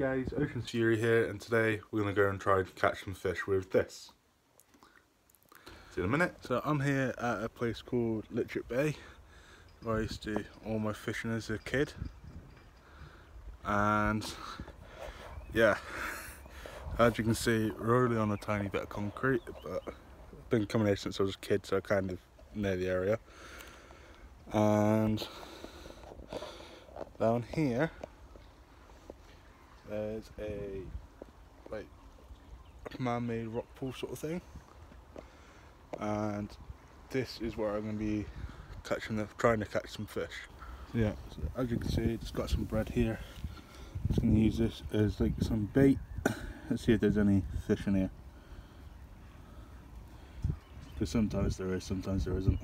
guys, Ocean Fury here, and today we're going to go and try and catch some fish with this. See you in a minute. So I'm here at a place called Litchfield Bay, where I used to do all my fishing as a kid. And yeah, as you can see, we're only on a tiny bit of concrete, but I've been coming here since I was a kid, so I kind of know the area. And down here there's a man-made rock pool sort of thing, and this is where I'm going to be trying to catch some fish. So yeah, so as you can see, it's got some bread here. I'm just going to use this as like some bait. Let's see if there's any fish in here, because sometimes there is, sometimes there isn't.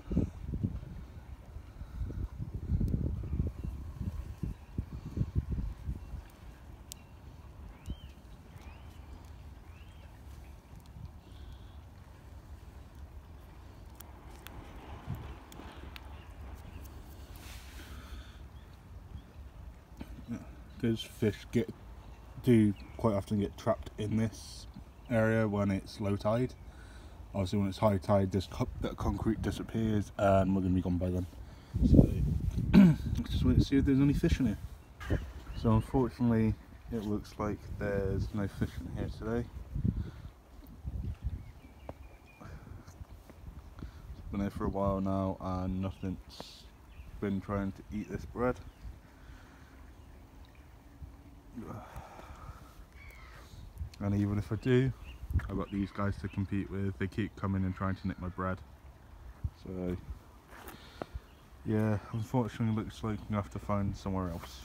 Because fish do quite often get trapped in this area when it's low tide. Obviously when it's high tide, that concrete disappears and we're going to be gone by then. So let's just wait to see if there's any fish in here. So unfortunately it looks like there's no fish in here today. It's been here for a while now and nothing's been trying to eat this bread. And even if I do, I've got these guys to compete with. They keep coming and trying to nick my bread. So yeah, unfortunately looks like I'm going to have to find somewhere else.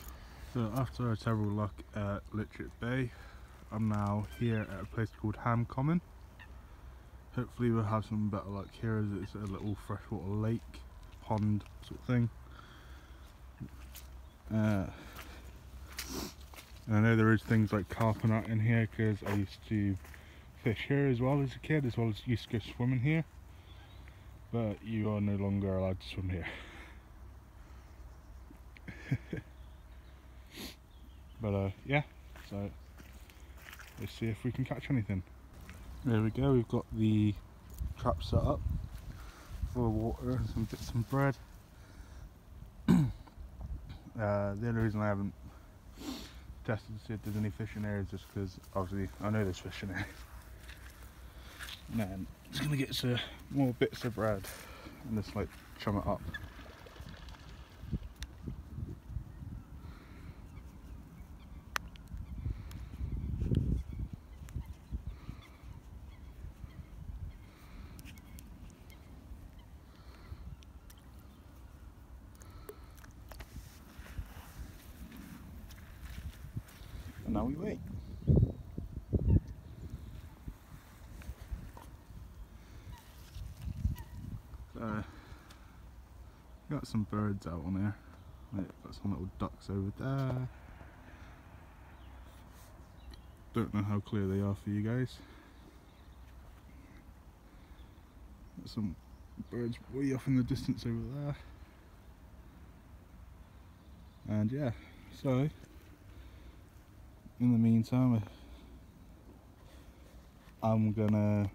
So after a terrible luck at Litchfield Bay, I'm now here at a place called Ham Common. Hopefully we'll have some better luck here, as it's a little freshwater lake, pond sort of thing. I know there is things like carp and that in here, because I used to fish here as well as a kid, as well as used to go swimming here. But you are no longer allowed to swim here. But yeah, so let's see if we can catch anything. There we go, we've got the trap set up full of water and some bits of bread. The only reason I haven't tested to see if there's any fish in there is just because obviously I know there's fish in there. And then I'm just going to get some more bits of bread and just like chum it up. And now we wait. So, got some birds out on there. Got some little ducks over there. Don't know how clear they are for you guys. Got some birds way off in the distance over there. And yeah, so in the meantime, I'm gonna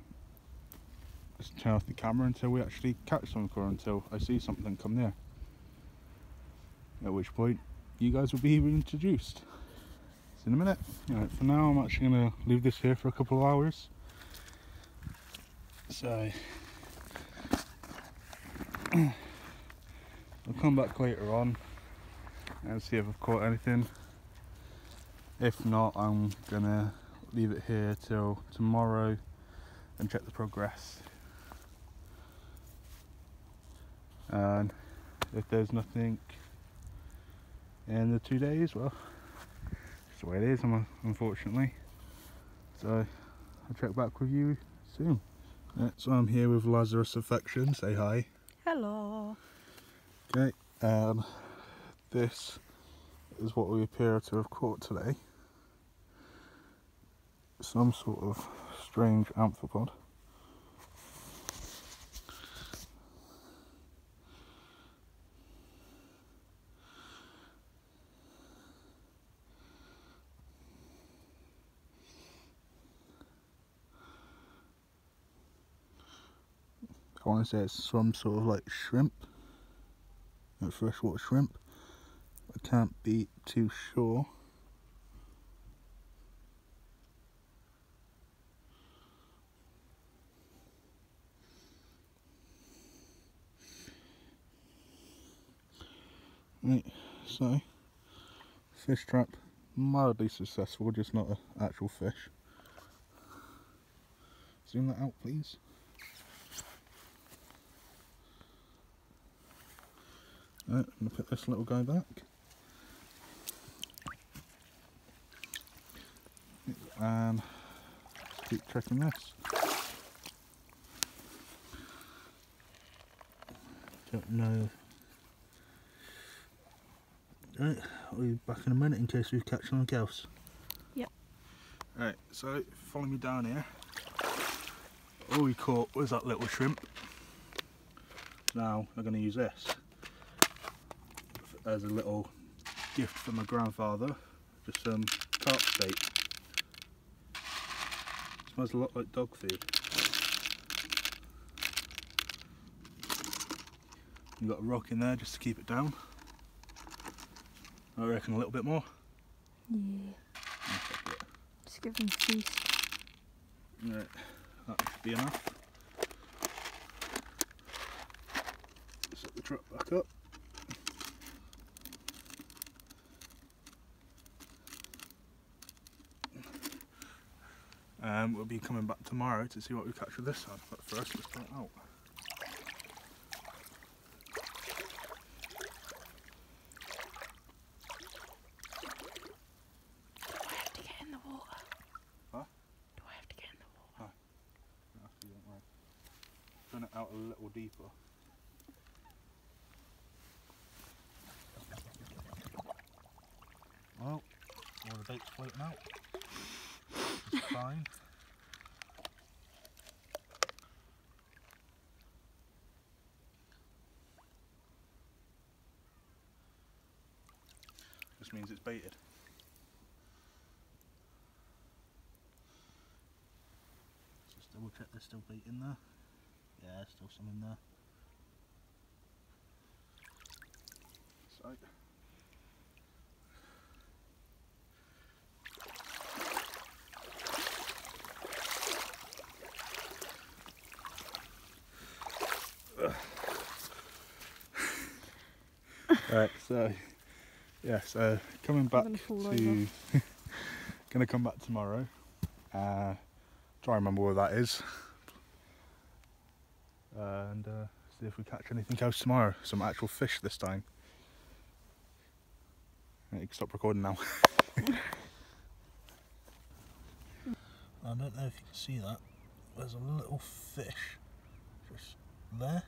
just turn off the camera until we actually catch something, or until I see something come near. At which point, you guys will be introduced. See in a minute. Right, for now, I'm actually gonna leave this here for a couple of hours. So I'll come back later on and see if I've caught anything. If not, I'm gonna leave it here till tomorrow and check the progress. And if there's nothing in the 2 days, well, it's the way it is, unfortunately. So I'll check back with you soon. Right, so I'm here with Lazarus Affection. Say hi. Hello. Okay, this is what we appear to have caught today. Some sort of strange amphipod. I want to say it's some sort of like shrimp, like freshwater shrimp. I can't be too sure. Right, so fish trap mildly successful, just not an actual fish. Zoom that out, please. Right, I'm going to put this little guy back. And keep checking this. Don't know. Right, I'll be back in a minute in case we catch anything else. Yep. Right, so follow me down here. All we caught was that little shrimp. Now I'm going to use this as a little gift from my grandfather. Just some carp steak. Smells a lot like dog food. You've got a rock in there just to keep it down. I reckon a little bit more. Yeah. Just give them a feast. Right, that should be enough. Set the trap back up. We'll be coming back tomorrow to see what we catch with this side, but first let's put it out. Do I have to get in the water? Huh? Do I have to get in the water? Huh. You don't have to, don't worry. Turn it out a little deeper. Well, all the bait's floating out. It's fine. Just means it's baited. Just double check there's still bait in there. Yeah, there's still some in there. So. Right, so yeah, so coming back to gonna come back tomorrow. Try and remember where that is, and see if we catch anything else tomorrow. Some actual fish this time. Right, you can stop recording now. I don't know if you can see that. There's a little fish just there.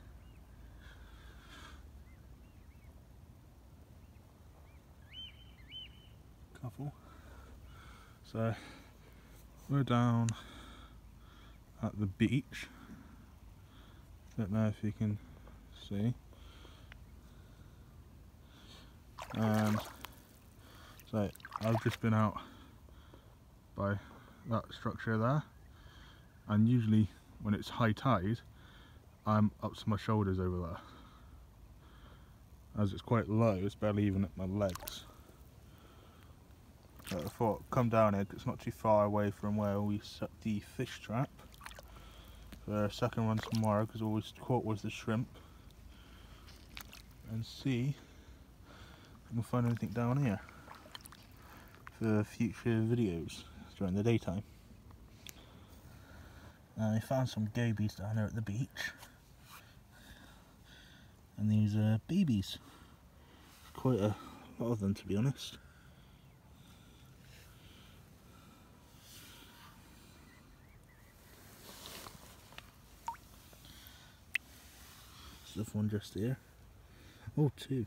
Couple. So we're down at the beach. Don't know if you can see. And so I've just been out by that structure there, and usually when it's high tide I'm up to my shoulders over there. As it's quite low, it's barely even at my legs. So I thought I'd come down here, it's not too far away from where we set the fish trap for a second run tomorrow, because all we caught was the shrimp, and see if we can find anything down here for future videos during the daytime. I found some gobies down there at the beach, and these are babies. Quite a lot of them, to be honest. There's one just here. Oh, two.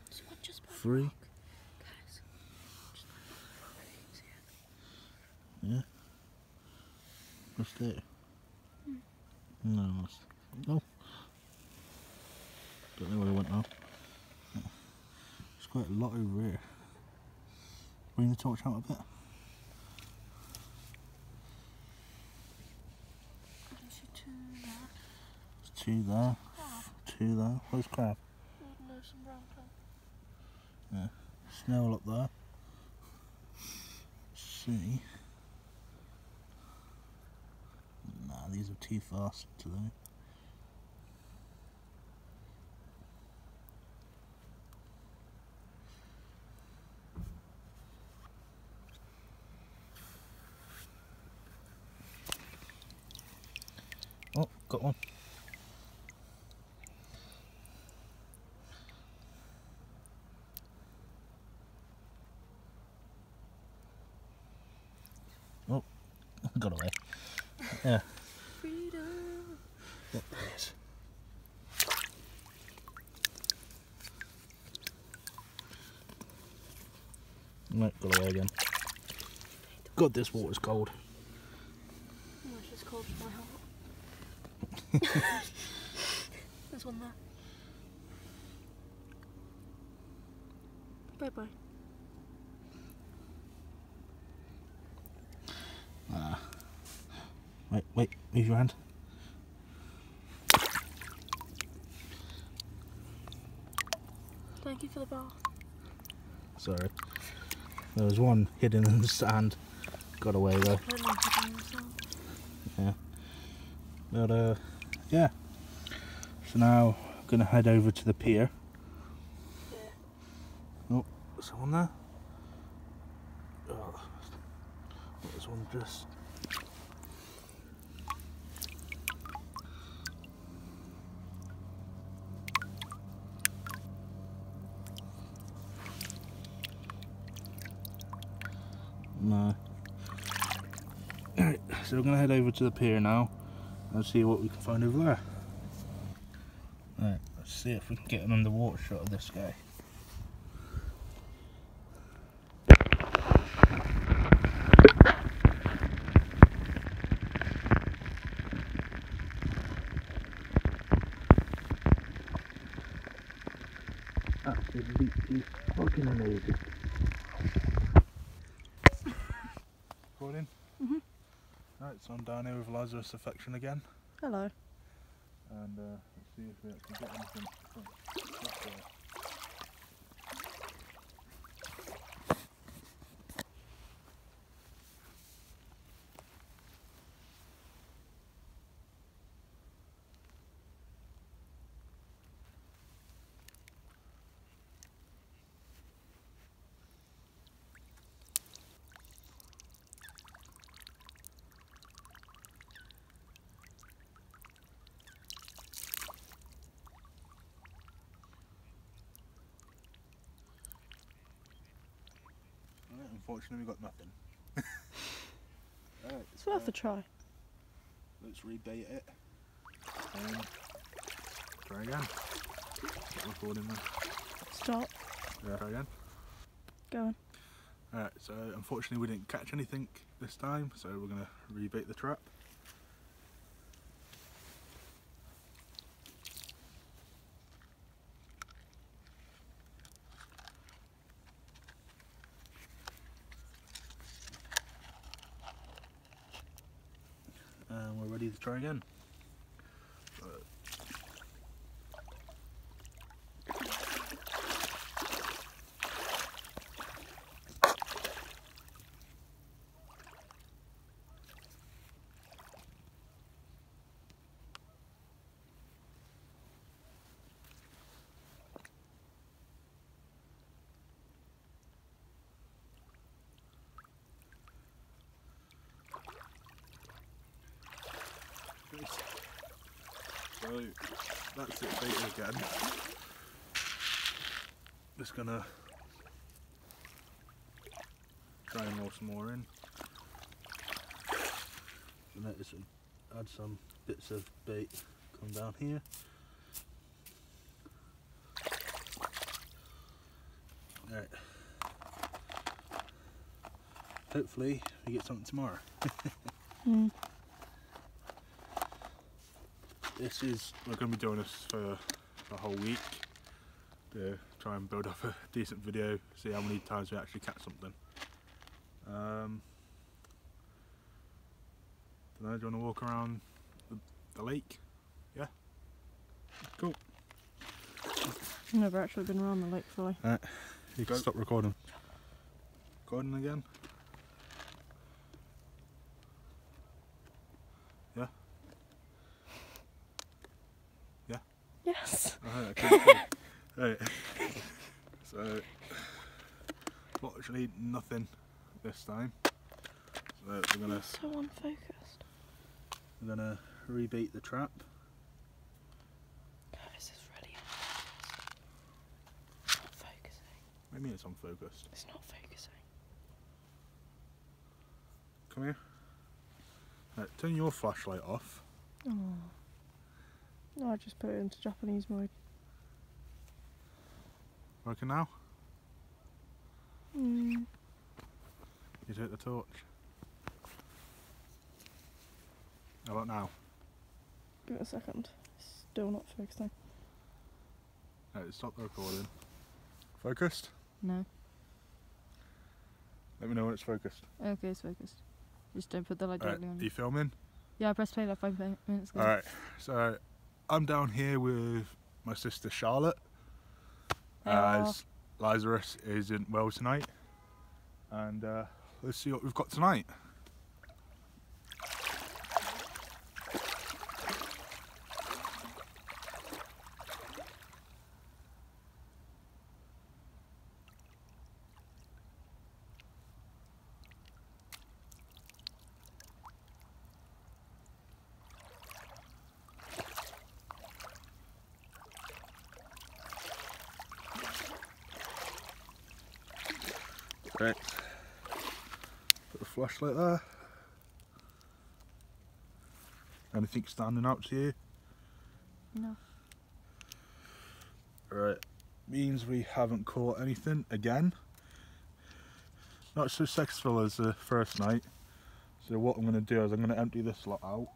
Three. Yeah. What's there? No. Oh. Don't know where they went now. There's quite a lot over here. Bring the torch out a bit. There's two there. There's two there. two there. Where's crab? Oh no, some brown crab. Yeah. Snail up there. See. Nah, these are too fast today. Oh, got one. Oh, got away. Yeah. Freedom. Yep, there it is. Right, got away again. God, this water's cold. Oh, it's just cold for my heart. There's one there. Bye bye. Wait, move your hand. Thank you for the bath. Sorry. There was one hidden in the sand. Got away though. Yeah. But yeah. So now I'm gonna head over to the pier. Yeah. Oh, there's someone there. Oh, there's one just. No. Alright, so we're going to head over to the pier now and see what we can find over there. Alright, let's see if we can get an underwater shot of this guy. Absolutely fucking amazing. Recording? Right, so I'm down here with Lazarus Affection again, Hello. and let's see if we actually get anything from that way. Unfortunately, we got nothing. Right, It's worth a try. let's rebait it and try again. Get recording then. Stop. Yeah, try again. Go on. Alright, so unfortunately we didn't catch anything this time, so we're going to rebait the trap. And we're ready to try again. So that's it baited again. Just gonna try and roll some more in. And notice add some bits of bait come down here. Alright. Hopefully we get something tomorrow. We're going to be doing this for a whole week to try and build up a decent video, see how many times we actually catch something. Don't know, do you want to walk around the lake? Yeah? Cool. I've never actually been around the lake fully. You can stop recording. Recording again? Yeah? Yeah? Yes. Right. So, fortunately nothing this time. So we're gonna So unfocused. We're gonna rebait the trap. This is really unfocused. It's not focusing. What do you mean it's unfocused? It's not focusing. Come here. Right, turn your flashlight off. Oh. No, I just put it into Japanese mode. Working now? Mm. You take the torch. How about now? Give it a second. Still not focusing. Right, stop the recording. Focused? No. Let me know when it's focused. Okay, it's focused. Just don't put the light directly on Are you filming? Yeah, I pressed play like 5 minutes ago. Alright, so I'm down here with my sister Charlotte, as Lazarus isn't well tonight, and let's see what we've got tonight. Right, put the flashlight there. Anything standing out to you? No. Right, means we haven't caught anything again. Not so successful as the first night. So what I'm going to do is I'm going to empty this lot out.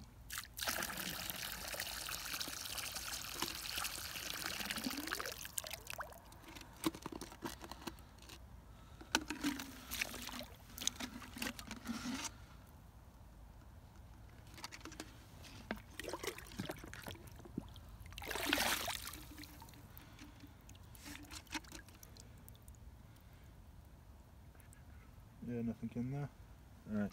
Yeah, nothing in there. Right.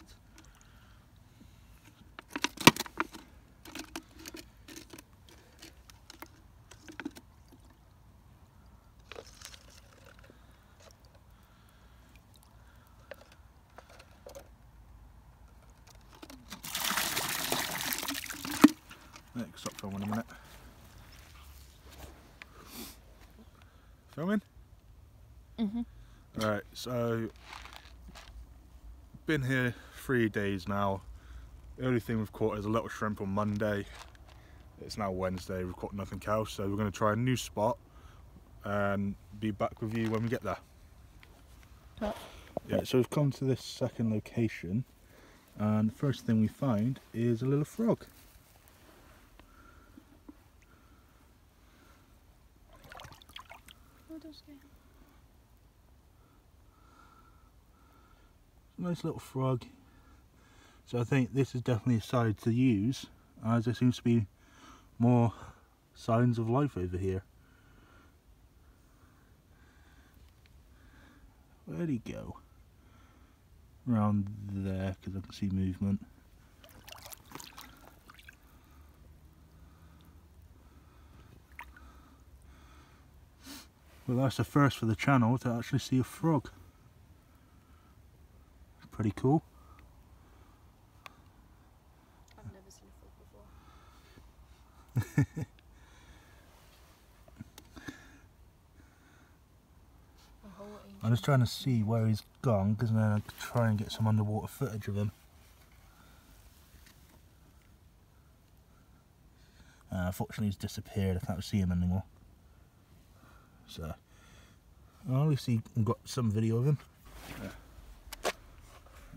Right, stop filming a minute. Filming? Right, so been here 3 days now. The only thing we've caught is a little shrimp on Monday. It's now Wednesday, we've caught nothing else, so we're going to try a new spot and be back with you when we get there. Yeah, so we've come to this second location, and the first thing we find is a little frog. Nice little frog. So I think this is definitely a side to use, as there seems to be more signs of life over here. Where'd he go? Around there, because I can see movement. Well, that's the first for the channel to actually see a frog. Pretty cool. I've never seen a frog before. I'm just trying to see where he's gone, because then I could try and get some underwater footage of him. Unfortunately he's disappeared, I can't see him anymore. So, I'll at least I've got some video of him. Yeah.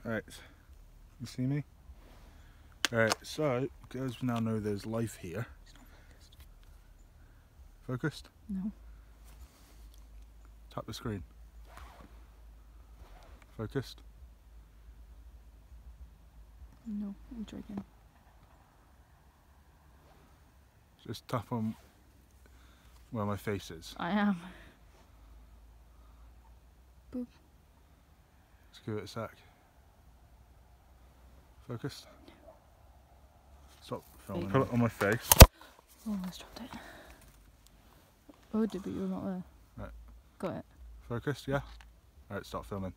Alright, you see me? Alright, so, because we now know there's life here. It's not Focused? focused. No. Tap the screen. Focused? No, I'm joking. Just tap on where my face is? I am. Boop. Let's give it a sec. Focused. Stop filming. Put it on my face. Oh, almost dropped it. I would do, but you're not there. Right. Got it. Focused, yeah? Alright, stop filming.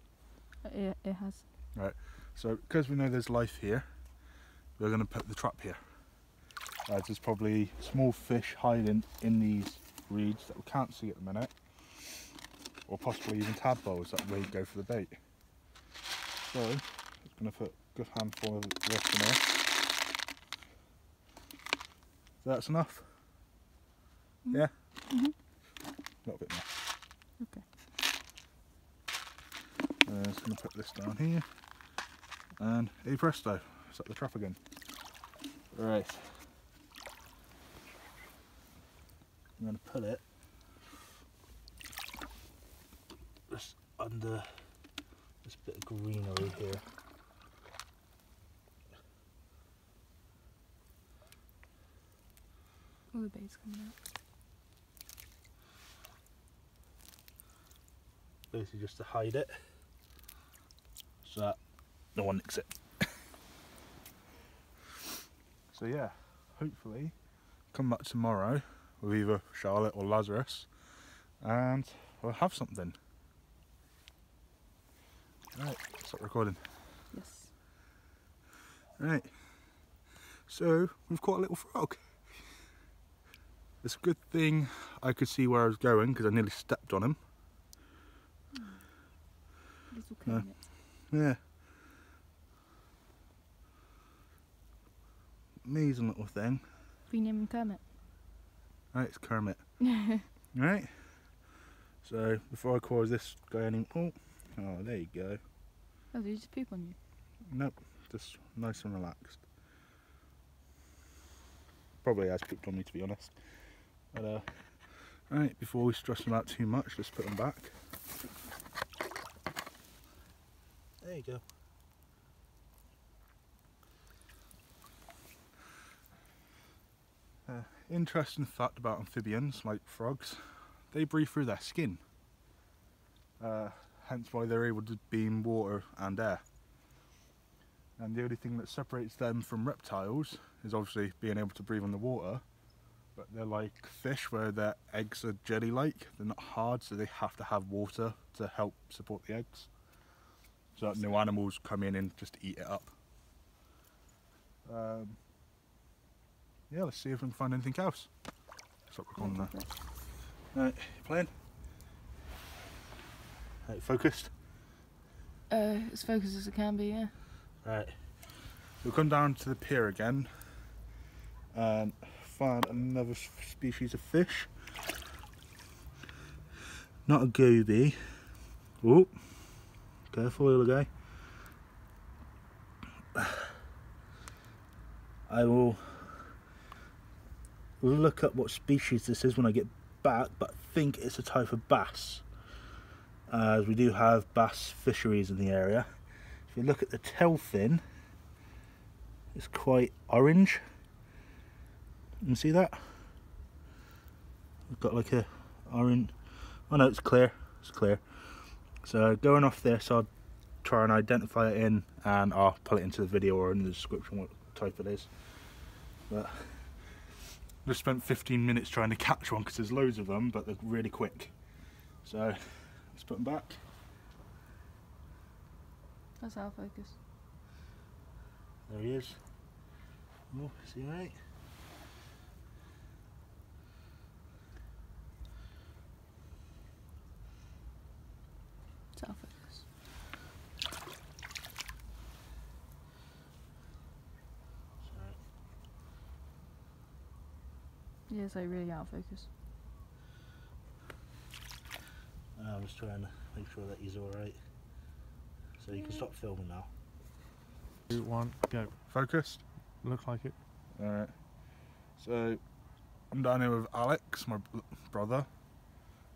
Yeah, it has. Right, so because we know there's life here, we're going to put the trap here. There's probably small fish hiding in these reeds that we can't see at the minute, or possibly even tadpoles that may go for the bait. So, I'm going to put a good handful of this in there. So that's enough? Yeah? Mm-hmm. A little bit more. Okay. I'm just going to put this down here, and hey presto, set the trap again. Right. I'm going to put it just under this bit of greenery here. All the bait's coming out. Basically just to hide it, so that no one nicks it. So yeah, hopefully come back tomorrow with either Charlotte or Lazarus and we'll have something. Right, stop recording. Yes. Right, so we've caught a little frog. It's a good thing I could see where I was going because I nearly stepped on him. Little Kermit. Yeah. Amazing little thing. We name him Kermit. Right, it's Kermit. Right. So before I cause this guy any oh there you go. Oh, did he just poop on you? Nope, just nice and relaxed. Probably has pooped on me to be honest. But right, before we stress him out too much, let's put him back. There you go. Interesting fact about amphibians, like frogs, they breathe through their skin. Hence why they're able to be in water and air. And the only thing that separates them from reptiles is obviously being able to breathe in the water. But they're like fish where their eggs are jelly-like. They're not hard, so they have to have water to help support the eggs. So that no animals come in and just eat it up. Yeah, let's see if we can find anything else. Stop recording now. Right, you playing? Right, focused? As focused as it can be, yeah. Right. We'll come down to the pier again and find another species of fish. Not a goby. Oh, careful little guy. I will look up what species this is when I get back, but I think it's a type of bass, as we do have bass fisheries in the area. If you look at the tail fin, it's quite orange. You can see that? We've got like a orange, oh no, it's clear, it's clear. So going off this, I'll try and identify it in, and I'll put it into the video or in the description what type it is. But I just spent 15 minutes trying to catch one because there's loads of them, but they're really quick. So let's put them back. That's our focus. There he is. Oh, is he alright? It's our focus. Sorry. Yeah, so really out of focus. I was trying to make sure that he's alright. So you can stop filming now. 2, 1, go. Focused? Looks like it. Alright. So I'm down here with Alex, my brother.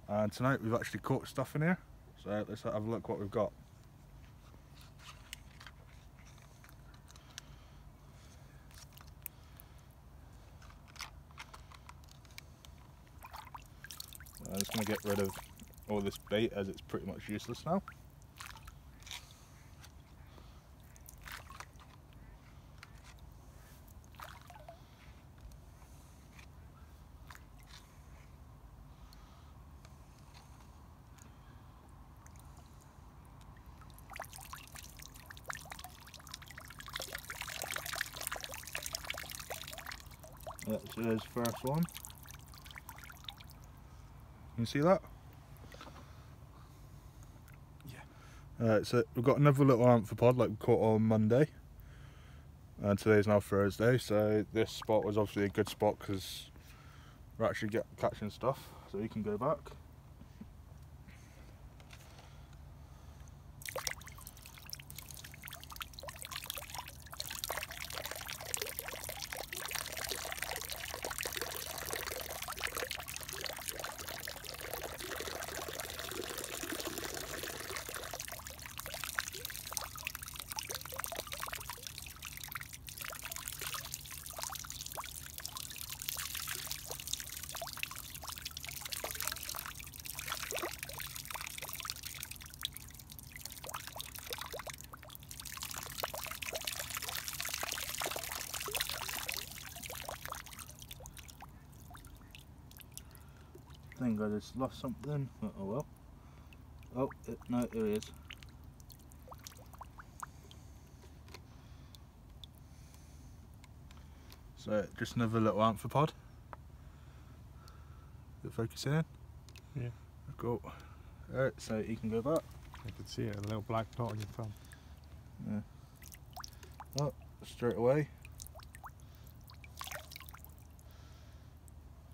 And tonight we've actually caught stuff in here. So let's have a look what we've got. I'm just going to get rid of all this bait as it's pretty much useless now. That's his first one. You see that? Yeah. So we've got another little amphipod like we caught on Monday. And today's now Thursday, so this spot was obviously a good spot because we're actually catching stuff. So you can go back. I think I just lost something. Oh well. Oh, no, here he is. So, just another little amphipod. Is it focusing in? Yeah. Cool. Alright, so you can go back. I can see it, a little black dot on your thumb. Yeah. Oh, straight away.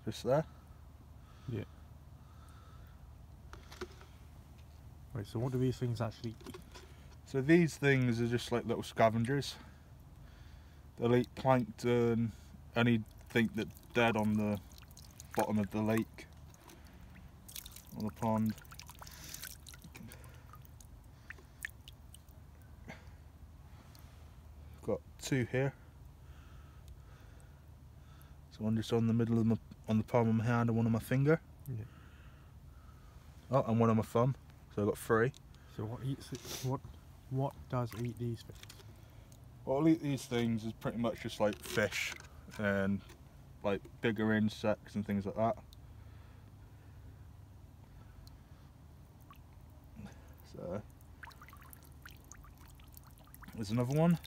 Just there. Yeah. Wait, so what do these things actually eat? So these things are just like little scavengers. They'll eat plankton, anything that's dead on the bottom of the lake, on the pond. Got two here. So one just on the middle of on the palm of my hand and one on my finger. Yeah. Oh, and one on my thumb. So I've got three. So what eats it? What does eat these things? What'll eat these things is pretty much just like fish and like bigger insects and things like that. So there's another one.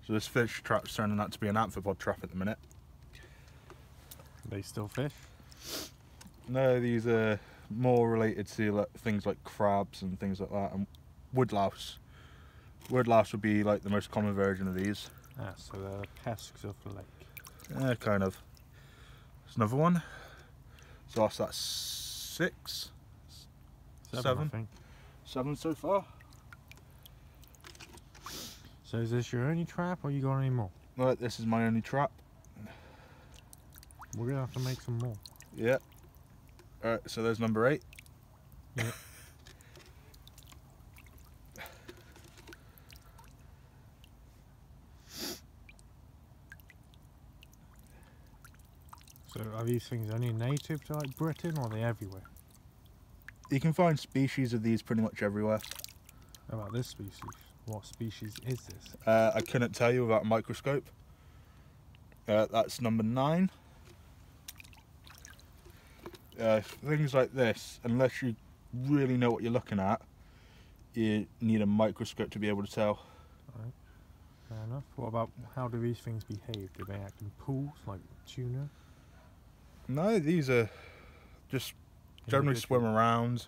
So this fish trap's turning out to be an amphipod trap at the minute. They still fish? No, these are more related to like things like crabs and things like that, and woodlouse. Woodlouse would be like the most common version of these. Ah, so they're the pests of the lake. Yeah, kind of. There's another one. So that's six? Seven? I think. 7 so far. So is this your only trap or you got any more? Right, this is my only trap. We're gonna have to make some more. Yeah. Alright, so there's number 8. Yeah. So are these things only native to like Britain or are they everywhere? You can find species of these pretty much everywhere. How about this species? What species is this? I couldn't tell you without a microscope. That's number 9. Things like this, unless you really know what you're looking at, you need a microscope to be able to tell. Right. Fair enough. What about how do these things behave? Do they act in pools like tuna? No, these are just generally swim around.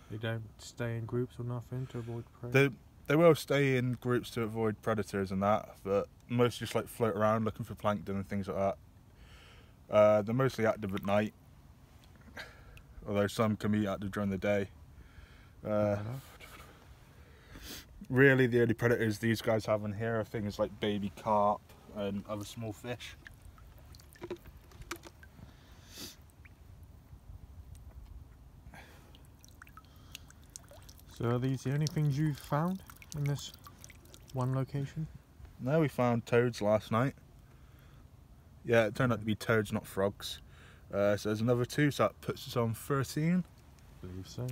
They don't stay in groups or nothing to avoid prey? They will stay in groups to avoid predators and that, but most just like float around looking for plankton and things like that. They're mostly active at night, although some can be active during the day. Really the only predators these guys have in here are things like baby carp and other small fish. So are these the only things you've found in this one location? No, we found toads last night. Yeah, it turned out to be toads, not frogs. So there's another 2, so that puts us on 13. I believe so.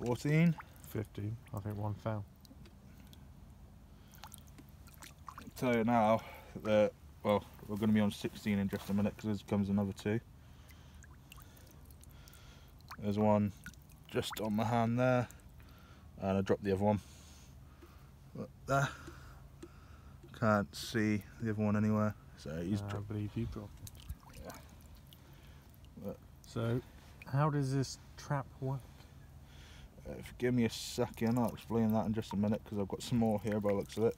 14. 15. I think one fell. I'll tell you now that, well, we're going to be on 16 in just a minute because there comes another 2. There's one just on my hand there, and I dropped the other one. Look there. Can't see the other one anywhere, so he's I dropped. believe you dropped it. Yeah. But, So, how does this trap work? if you give me a second, I'll explain that in just a minute because I've got some more here by the looks of it.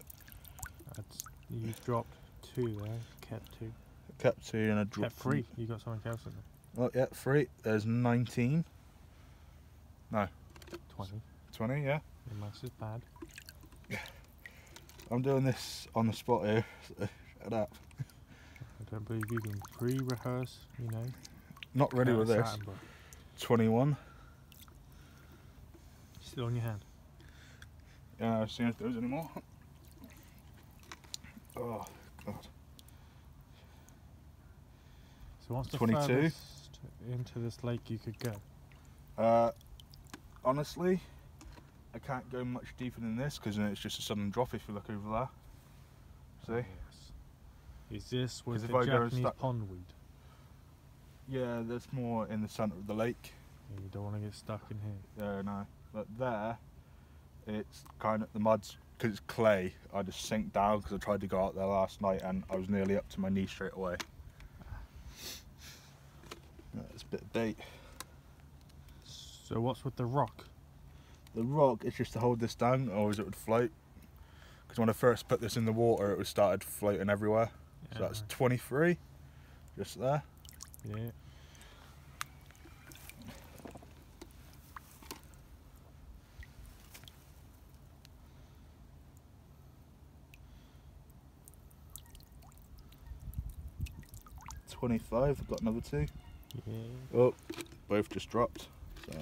You dropped 2 there, kept 2. I kept 2 and I dropped Kept 3. You got something else in there. Oh yeah, 3. There's 19. No. 20. 20, yeah. Your maths is bad. I'm doing this on the spot here, so shut up. I don't believe you can pre-rehearse, you know. Not ready with this. Saturn, but 21. still on your hand. Yeah, I've seen if there's any more. Oh, God. So what's the 22. furthest into this lake you could go? Honestly, I can't go much deeper than this because it's just a sudden drop if you look over there. See? Oh, yes. Is this with if the I go and Japanese start- pondweed? Yeah, there's more in the centre of the lake. Yeah, you don't want to get stuck in here. No. But there, it's kind of, the mud's, because it's clay, I just sink down because I tried to go out there last night and I was nearly up to my knee straight away. That's a bit of bait. So what's with the rock? The rock is just to hold this down, or it would float. Because when I first put this in the water, it was started floating everywhere. So that's 23, just there. Yeah. I've got another 2. Yeah. Oh, both just dropped. So,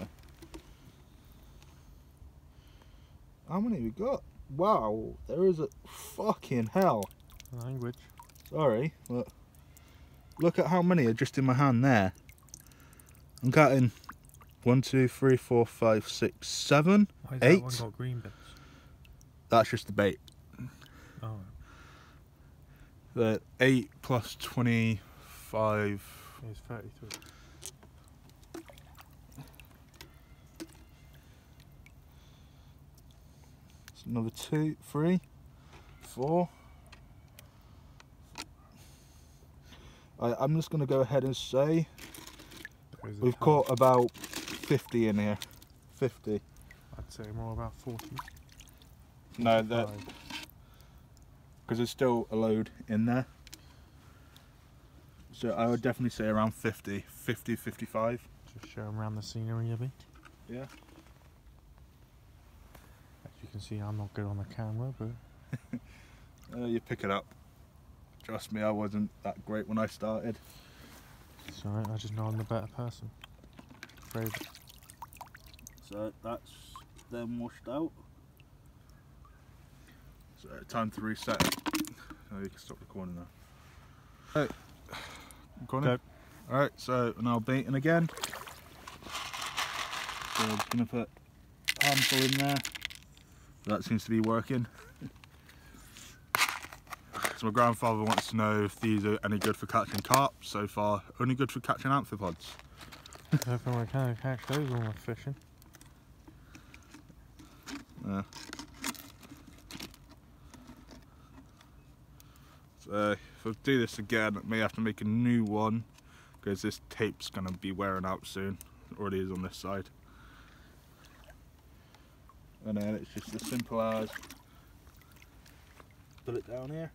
how many we got? Wow, there is a fucking hell. Language. Sorry, but look at how many are just in my hand there. I'm counting 1, 2, 3, 4, 5, 6, 7, Why 8. that one got green bits? That's just the bait. Oh. The 8 plus 25. It's 33. It's another 2, 3, 4. I'm just going to go ahead and say we've caught about 50 in here. 50. I'd say more about 40. No, that because there's still a load in there. So I would definitely say around 50, 55. Just show them around the scenery a bit. Yeah. As you can see, I'm not good on the camera, but You pick it up. Trust me, I wasn't that great when I started. it's alright, I just know I'm the better person. Brave. So that's them washed out. So time to reset it. Oh, you can stop recording now. Right. Recording? Okay. Alright, so now baiting again. So I'm just going to put a handful in there. That seems to be working. So my grandfather wants to know if these are any good for catching carp. So far, only good for catching amphipods. I don't think I can catch those when we're fishing. Yeah. So if I do this again, I may have to make a new one because this tape's going to be wearing out soon. It already is on this side. And then it's just as simple as put it down here.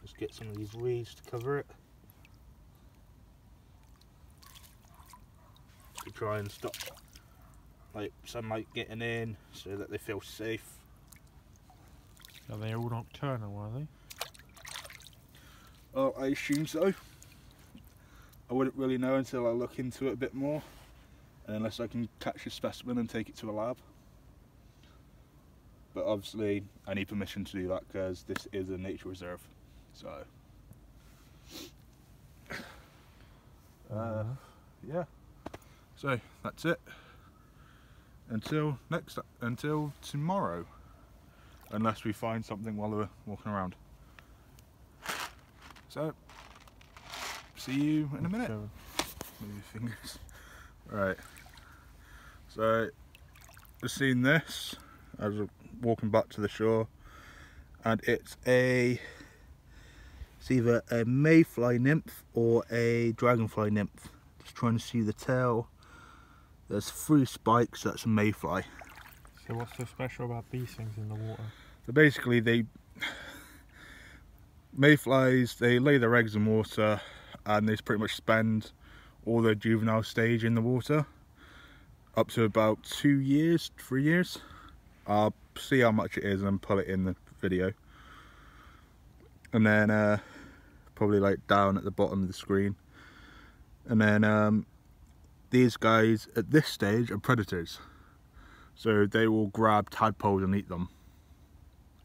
Just get some of these reeds to cover it. To try and stop like sunlight getting in so that they feel safe. Are they all nocturnal, are they? Oh, I assume so. I wouldn't really know until I look into it a bit more, and unless I can catch a specimen and take it to a lab. But obviously I need permission to do that because this is a nature reserve. So yeah, so that's it until tomorrow, unless we find something while we're walking around. So see you in a minute. Move your fingers. Right, so I've seen this as we're walking back to the shore, and it's either a mayfly nymph or a dragonfly nymph. Just trying to see the tail. There's 3 spikes, that's a mayfly. So what's so special about these things in the water? So basically mayflies, they lay their eggs in water and they pretty much spend all their juvenile stage in the water, up to about 2 years, 3 years. I'll see how much it is and put it in the video. And then probably like down at the bottom of the screen. And then these guys at this stage are predators. So they will grab tadpoles and eat them.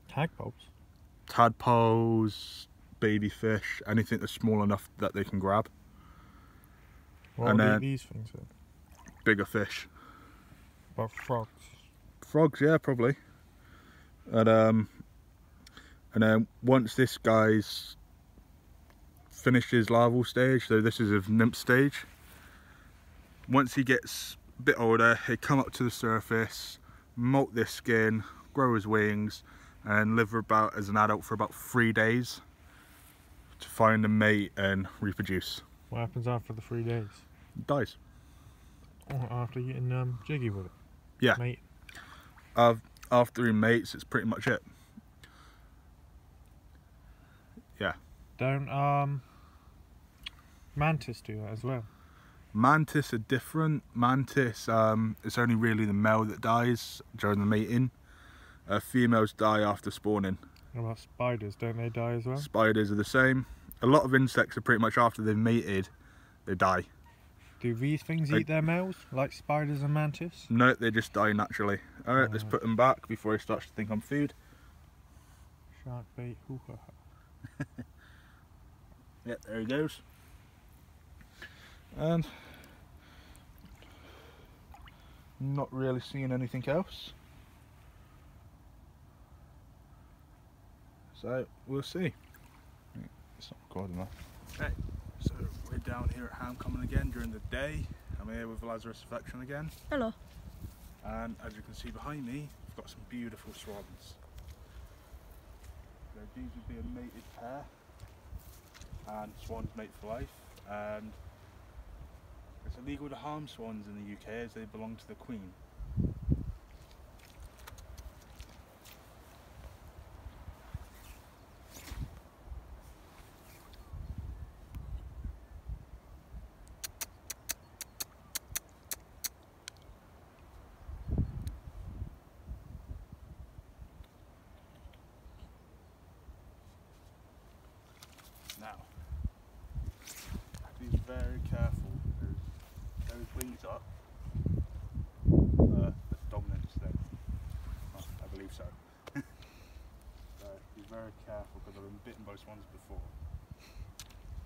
Tadpoles? Tadpoles, baby fish, anything that's small enough that they can grab. What and are then these things then? Bigger fish. About frogs? Frogs, yeah, probably. And then once this guy's finished his larval stage, so this is a nymph stage, once he gets a bit older, he come up to the surface, molt this skin, grow his wings, and live about as an adult for about 3 days to find a mate and reproduce. What happens after the 3 days? He dies. Oh, after getting jiggy with it? Yeah. Mate. After he mates, it's pretty much it. Yeah. Don't mantis do that as well? Mantis are different. Mantis, it's only really the male that dies during the mating. Females die after spawning. What about spiders? Don't they die as well? Spiders are the same. A lot of insects are pretty much after they've mated, they die. Do these things eat their males, like spiders and mantis? No, they just die naturally. Alright, let's put them back before he starts to think I'm food. Shark bait, hoo ha ha. Yeah, there he goes. And not really seeing anything else. So we'll see. It's not recording that. Okay, so we're down here at Hamcommon again during the day. I'm here with Lazarus Affection again. Hello. And as you can see behind me, we've got some beautiful swans. So these would be a mated pair, and swans mate for life. And it's illegal to harm swans in the UK as they belong to the Queen. Now, be very careful because those wings up, the dominance thing. Oh, I believe so. So be very careful because I've been bitten by swans before.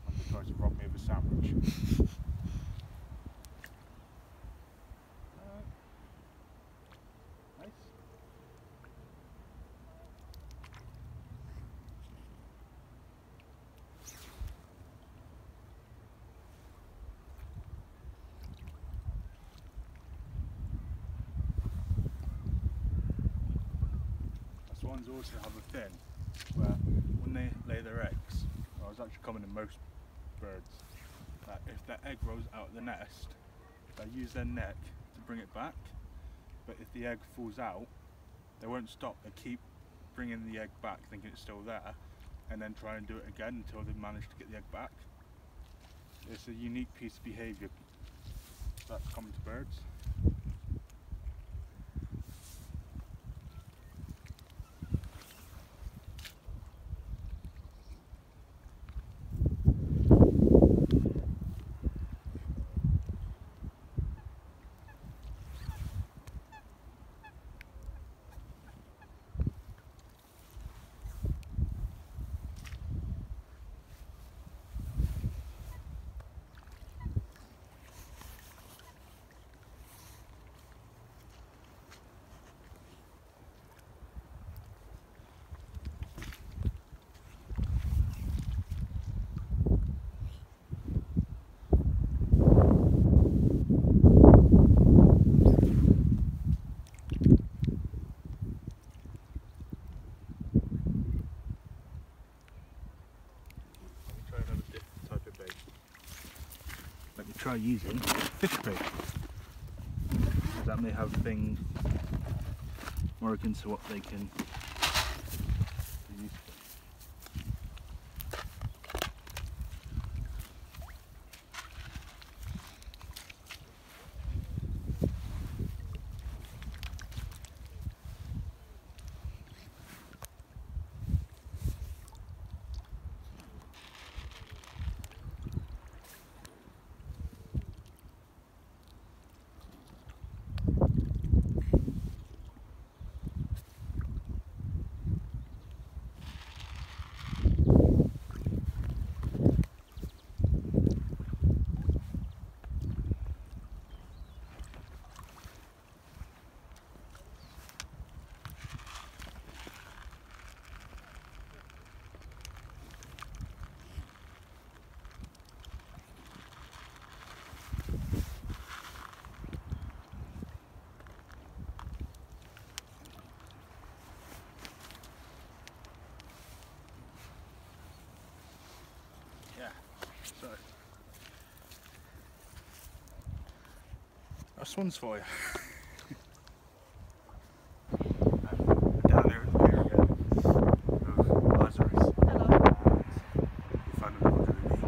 And they tried to rob me of a sandwich. Nice. Swans also have a thing where when they lay their eggs, well, it's actually common in most birds, that if their egg rolls out of the nest, they use their neck to bring it back, but if the egg falls out, they won't stop, they keep bringing the egg back thinking it's still there, and then try and do it again until they manage to get the egg back. It's a unique piece of behaviour that's common to birds. try using fish bait, because that may have things more akin to what they can use. So, that's swans for you. Down there in the pier again of Lazarus. Hello. We found another goby.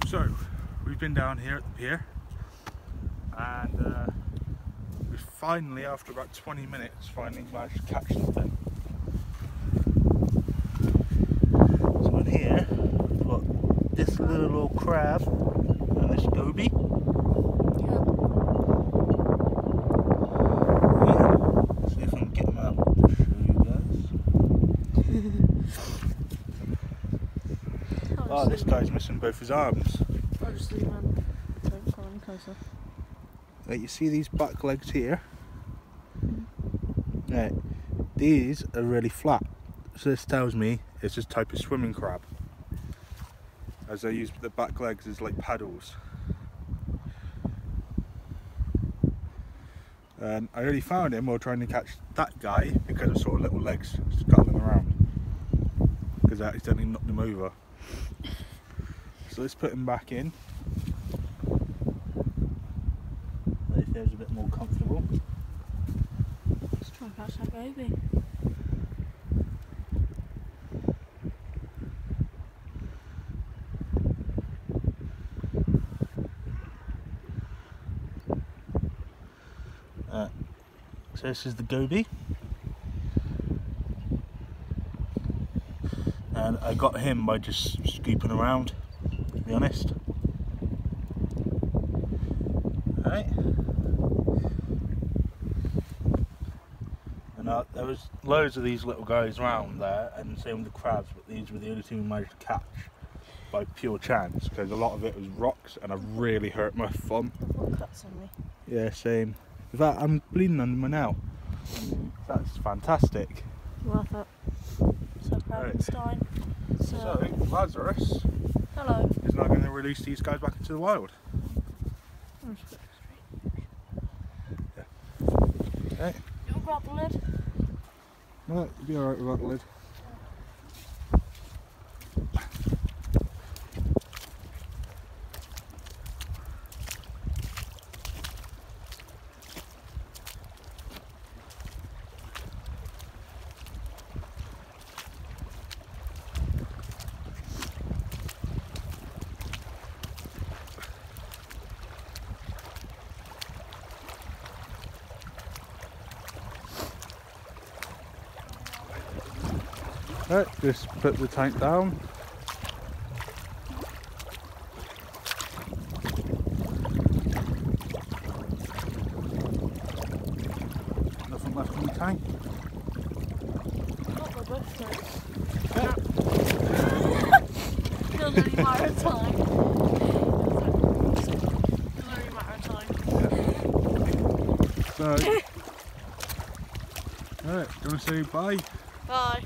So, we've been down here at the pier, and we finally, after about 20 minutes, finally managed to catch something. So in here, we've got this little old crab and this goby. Yeah. See if I can get them out to show you guys. Oh, this guy's missing both his arms. Obviously, man. Don't come any closer. Right, you see these back legs here? Right, these are really flat. So this tells me it's this type of swimming crab, as they use the back legs as like paddles. And I only found him while trying to catch that guy because I saw little legs scuttling around, because I accidentally knocked him over. So let's put him back in. So he feels a bit more comfortable. Let's try and catch that goby. So this is the goby. And I got him by just scooping around, to be honest. Right. And there was loads of these little guys around there, and same with the crabs, but these were the only two we managed to catch by pure chance, because a lot of it was rocks and I really hurt my thumb. I've got cuts on me. Yeah, same. In fact, I'm bleeding under my nail. That's fantastic. Worth it. So Frankenstein. So Lazarus Hello. is now going to release these guys back into the wild. I'm just put it straight. Yeah. Okay. You want to grab the lid? No, you'll be alright without the lid. Right, just put the tank down. Nothing left in the tank. Not my best Still only a matter of time. Still only a matter of time. So, alright, do you want to say bye? Bye.